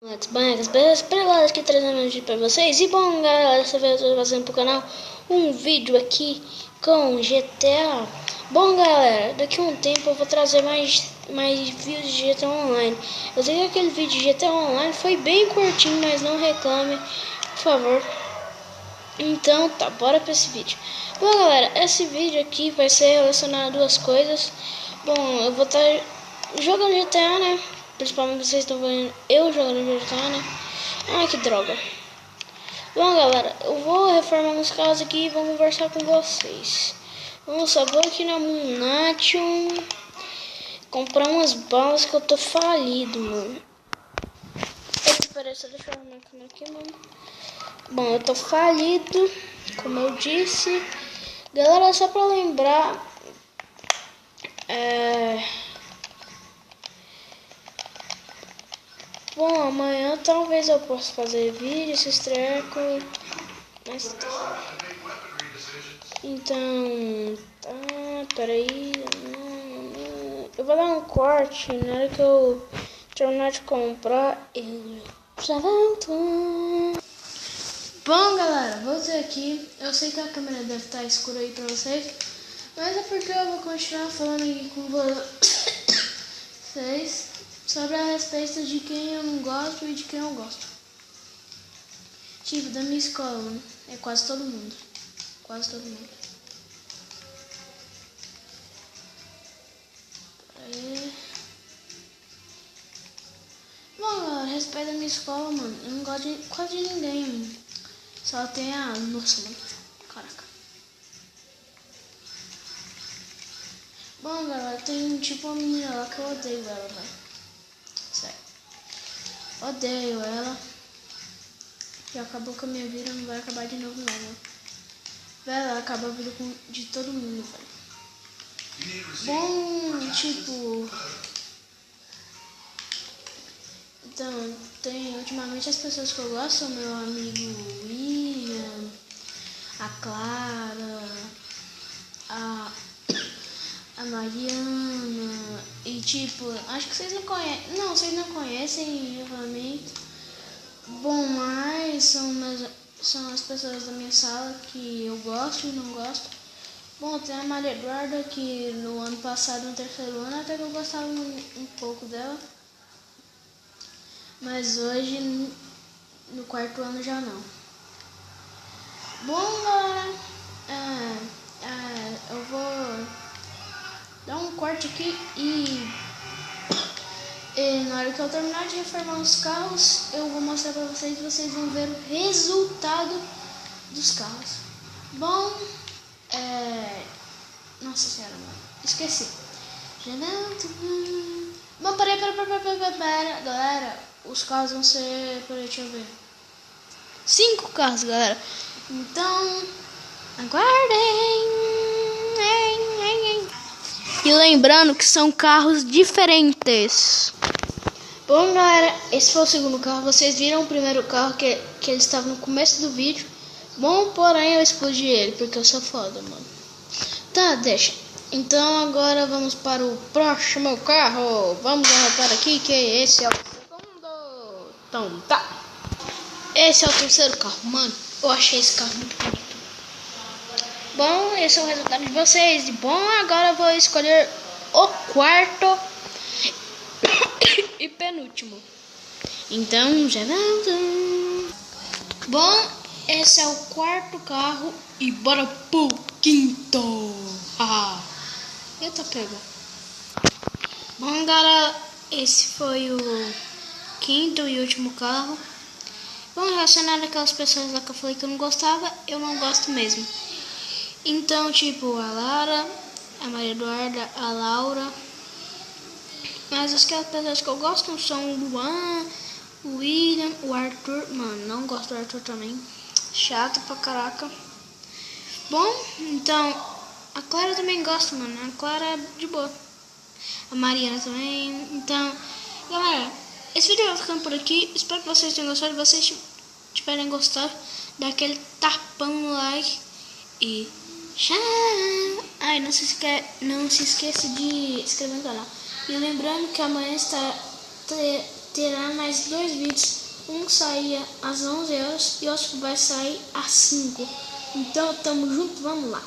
Bonecas, beleza? Preladas aqui trazendo um vídeo pra vocês. E bom, galera, dessa vez eu tô fazendo pro canal um vídeo aqui com GTA. Bom, galera, daqui a um tempo eu vou trazer mais vídeos de GTA Online. Eu sei que aquele vídeo de GTA Online foi bem curtinho, mas não reclame, por favor. Então tá, bora pra esse vídeo. Bom, galera, esse vídeo aqui vai ser relacionado a duas coisas. Bom, eu vou estar jogando GTA, né? Principalmente vocês estão vendo eu jogando GTA, né? Ai, que droga. Bom, galera, eu vou reformar uns carros aqui e vou conversar com vocês. Vamos só vou aqui na Munation comprar umas balas que eu tô falido, mano. Eita, peraí, só deixa eu arrumar a câmera aqui, mano. Bom, eu tô falido, como eu disse. Galera, só pra lembrar... Bom, amanhã talvez eu possa fazer vídeo, esses trecos. Mas... Então... Tá, peraí. Eu vou dar um corte na hora que eu terminar de comprar. Eu já volto. Bom, galera, voltei aqui. Eu sei que a câmera deve estar escura aí pra vocês, mas é porque eu vou continuar falando aqui com vocês sobre a respeito de quem eu não gosto e de quem eu gosto. Tipo, da minha escola, né? É quase todo mundo. Quase todo mundo. Aí. Bom, galera, a respeito da minha escola, mano, eu não gosto de quase de ninguém, mano. Só tem a... Nossa, mano. Caraca. Bom, galera, tem tipo uma menina lá que eu odeio ela, velho. Sério. Odeio ela. E acabou com a minha vida, não vai acabar de novo não, velho. Velho, ela acabou a vida de todo mundo, velho. Bom, tipo... Então, tem ultimamente as pessoas que eu gosto são meu amigo William, a Clara, a Mariana, e tipo, acho que vocês não conhecem, não, vocês não conhecem realmente. Bom, mas são as pessoas da minha sala que eu gosto e não gosto. Bom, tem a Maria Eduarda, que no ano passado, no terceiro ano, até que eu gostava um pouco dela. Mas hoje, no quarto ano, já não. Bom, galera, eu vou dar um corte aqui e na hora que eu terminar de reformar os carros, eu vou mostrar pra vocês e vocês vão ver o resultado dos carros. Bom, nossa senhora, mano, esqueci. Bom, peraí, galera, os carros vão ser, peraí, deixa eu ver, 5 carros, galera. Então, aguardem. E lembrando que são carros diferentes. Bom, galera, esse foi o segundo carro. Vocês viram o primeiro carro que ele estava no começo do vídeo. Bom, porém eu explodi ele, porque eu sou foda, mano. Tá, deixa. Então agora vamos para o próximo carro. Vamos anotar aqui que esse é o segundo. Então tá. Esse é o terceiro carro, mano. Eu achei esse carro muito bonito. Bom, esse é o resultado de vocês. Bom, agora eu vou escolher o quarto e penúltimo. Então, já volto. Bom, esse é o quarto carro e bora pro quinto. Eita, pega. Bom, galera, esse foi o quinto e último carro. Bom, relacionado àquelas pessoas lá que eu falei que eu não gostava, eu não gosto mesmo. Então, tipo, a Lara, a Maria Eduarda, a Laura. Mas aquelas pessoas que eu gosto são o Luan, o William, o Arthur. Mano, não gosto do Arthur também. Chato pra caraca. Bom, então, a Clara também gosto, mano. A Clara é de boa. A Mariana também. Então, galera, esse vídeo vai ficando por aqui. Espero que vocês tenham gostado. Se vocês tiverem gostado, dá aquele tapão no like. E tchau! Ai, não se esqueça de se inscrever no canal. E lembrando que amanhã terá mais 2 vídeos. Um saía às 11 horas e outro vai sair às 5. Então tamo junto, vamos lá.